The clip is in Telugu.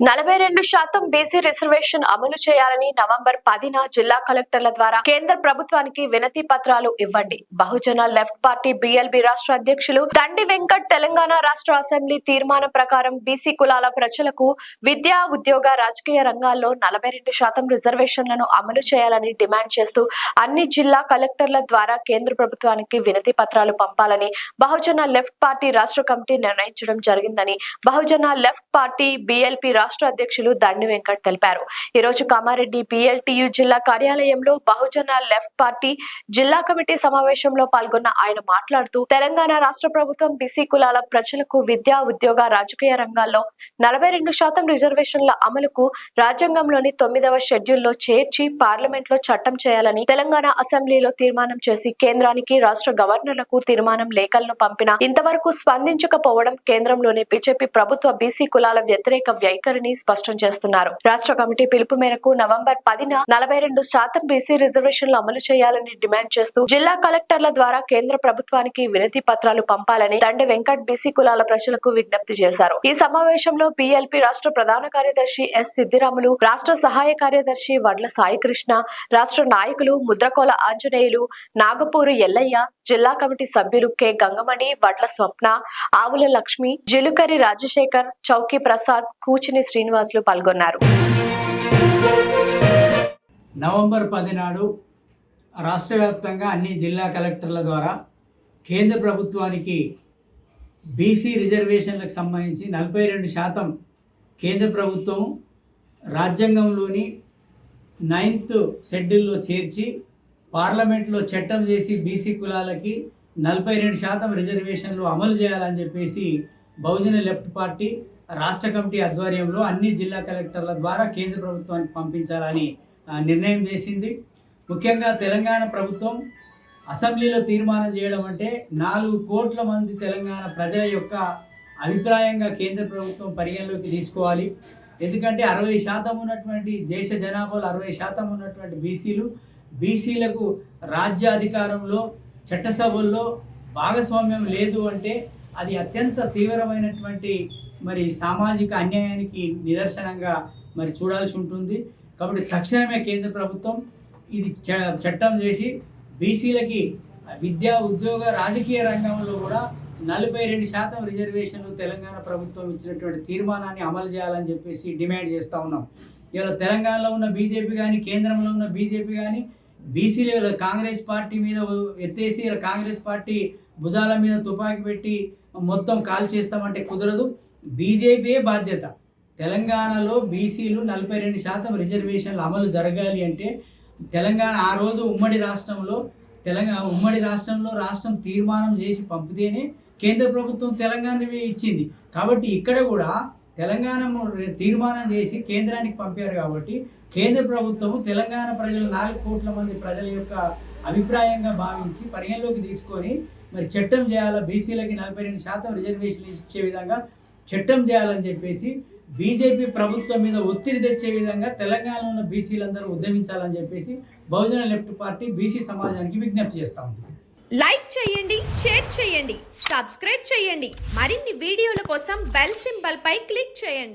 42% బీసీ రిజర్వేషన్ అమలు చేయాలని నవంబర్ 10న జిల్లా కలెక్టర్ల ద్వారా కేంద్ర ప్రభుత్వానికి వినతి పత్రాలు ఇవ్వండి. బహుజన లెఫ్ట్ పార్టీ బీఎల్బీ రాష్ట్ర అధ్యక్షులు దండి వెంకట్ తెలంగాణ రాష్ట్ర అసెంబ్లీ తీర్మానం ప్రకారం బీసీ కులాల ప్రజలకు విద్యా, ఉద్యోగ, రాజకీయ రంగాల్లో 42% రిజర్వేషన్లను అమలు చేయాలని డిమాండ్ చేస్తూ అన్ని జిల్లా కలెక్టర్ల ద్వారా కేంద్ర ప్రభుత్వానికి వినతి పత్రాలు పంపాలని బహుజన లెఫ్ట్ పార్టీ రాష్ట్ర కమిటీ నిర్ణయించడం జరిగిందని బహుజన లెఫ్ట్ పార్టీ బీఎల్పీ రాష్ట్ర అధ్యక్షులు దండి వెంకట్ తెలిపారు. ఈ రోజు కామారెడ్డి పీఎల్టీయూ జిల్లా కార్యాలయంలో బహుజన లెఫ్ట్ పార్టీ జిల్లా కమిటీ సమావేశంలో పాల్గొన్న ఆయన మాట్లాడుతూ తెలంగాణ రాష్ట్ర ప్రభుత్వం బీసీ కులాల ప్రజలకు విద్యా, ఉద్యోగ, రాజకీయ రంగాల్లో 42% రిజర్వేషన్ల అమలుకు రాజ్యాంగంలోని 9వ షెడ్యూల్లో చేర్చి పార్లమెంట్ లో చట్టం చేయాలని తెలంగాణ అసెంబ్లీలో తీర్మానం చేసి కేంద్రానికి, రాష్ట్ర గవర్నర్లకు తీర్మానం లేఖలను పంపినా ఇంతవరకు స్పందించకపోవడం కేంద్రంలోని బీజేపీ ప్రభుత్వ బీసీ కులాల వ్యతిరేక వైఖరిని స్పష్టం చేస్తున్నారు. రాష్ట్ర కమిటీ పిలుపు మేరకు నవంబర్ 10న 42% బీసీ రిజర్వేషన్లు అమలు చేయాలని డిమాండ్ చేస్తూ జిల్లా కలెక్టర్ల ద్వారా కేంద్ర ప్రభుత్వానికి వినతి పత్రాలు పంపాలని దండి వెంకట్ బీసీ కులాల ప్రజలకు విజ్ఞప్తి చేశారు. ఈ సమావేశంలో పీఎల్పీ రాష్ట్ర ప్రధాన కార్యదర్శి ఎస్ సిద్దిరాములు, రాష్ట్ర సహాయ కార్యదర్శి వడ్ల సాయికృష్ణ, రాష్ట్ర నాయకులు ముద్రకోల ఆంజనేయులు, నాగపూరు ఎల్లయ్య, జిల్లా కమిటీ సభ్యులు కె గంగమణి, వడ్ల స్వప్న, ఆవుల లక్ష్మి, జిలుకరి రాజశేఖర్, చౌకి ప్రసాద్, కూచిని శ్రీనివాసులు పాల్గొన్నారు. నవంబర్ 10 నాడు రాష్ట్ర వ్యాప్తంగా అన్ని జిల్లా కలెక్టర్ల ద్వారా కేంద్ర ప్రభుత్వానికి బీసీ రిజర్వేషన్లకు సంబంధించి 42% కేంద్ర ప్రభుత్వం రాజ్యాంగంలోని 9th షెడ్యూల్లో చేర్చి పార్లమెంట్లో చట్టం చేసి బీసీ కులాలకి 42% రిజర్వేషన్లు అమలు చేయాలని చెప్పేసి బహుజన లెఫ్ట్ పార్టీ రాష్ట్ర కమిటీ ఆధ్వర్యంలో అన్ని జిల్లా కలెక్టర్ల ద్వారా కేంద్ర ప్రభుత్వానికి పంపించాలని నిర్ణయం చేసింది. ముఖ్యంగా తెలంగాణ ప్రభుత్వం అసెంబ్లీలో తీర్మానం చేయడం అంటే 4 కోట్ల మంది తెలంగాణ ప్రజల యొక్క అభిప్రాయంగా కేంద్ర ప్రభుత్వం పరిగణలోకి తీసుకోవాలి. ఎందుకంటే 60% ఉన్నటువంటి దేశ జనాభాలో 60% ఉన్నటువంటి బీసీలకు రాజ్యాధికారంలో, చట్టసభల్లో భాగస్వామ్యం లేదు అంటే అది అత్యంత తీవ్రమైనటువంటి సామాజిక అన్యాయానికి నిదర్శనంగా చూడాల్సి ఉంటుంది. కాబట్టి తక్షణమే కేంద్ర ప్రభుత్వం ఇది చట్టం చేసి బీసీలకి విద్యా, ఉద్యోగ, రాజకీయ రంగంలో కూడా 42% రిజర్వేషన్లు తెలంగాణ ప్రభుత్వం ఇచ్చినటువంటి తీర్మానాన్ని అమలు చేయాలని చెప్పేసి డిమాండ్ చేస్తూ ఉన్నాం. ఇలా తెలంగాణలో ఉన్న బీజేపీ కానీ, కేంద్రంలో ఉన్న బీజేపీ కానీ బీసీలు కాంగ్రెస్ పార్టీ మీద ఎత్తేసి కాంగ్రెస్ పార్టీ భుజాల మీద తుపాకీ పెట్టి మొత్తం కాల్ చేస్తామంటే కుదరదు. బీజేపీయే బాధ్యత. తెలంగాణలో బీసీలు 42% రిజర్వేషన్లు అమలు జరగాలి అంటే తెలంగాణ ఆ రోజు ఉమ్మడి రాష్ట్రంలో రాష్ట్రం తీర్మానం చేసి పంపితేనే కేంద్ర ప్రభుత్వం తెలంగాణ ఇచ్చింది. కాబట్టి ఇక్కడ కూడా తెలంగాణ తీర్మానం చేసి కేంద్రానికి పంపారు. కాబట్టి కేంద్ర ప్రభుత్వం తెలంగాణ ప్రజలు 4 కోట్ల మంది ప్రజల యొక్క అభిప్రాయంగా భావించి పరిగణలోకి తీసుకొని చట్టం చేయాలా, బీసీలకి 42% రిజర్వేషన్లు ఇచ్చే విధంగా చట్టం చేయాలని చెప్పేసి బీజేపీ ప్రభుత్వం మీద ఒత్తిడి తెచ్చే విధంగా తెలంగాణలో ఉన్న బీసీలందరూ ఉద్యమించాలని చెప్పేసి బహుజన లెఫ్ట్ పార్టీ బీసీ సమాజానికి విజ్ఞప్తి చేస్తా ఉంది. లైక్ చేయండి, షేర్ చేయండి, సబ్స్క్రైబ్ చేయండి. మరిన్ని వీడియోల కోసం బెల్ సింబల్ పై క్లిక్ చేయండి.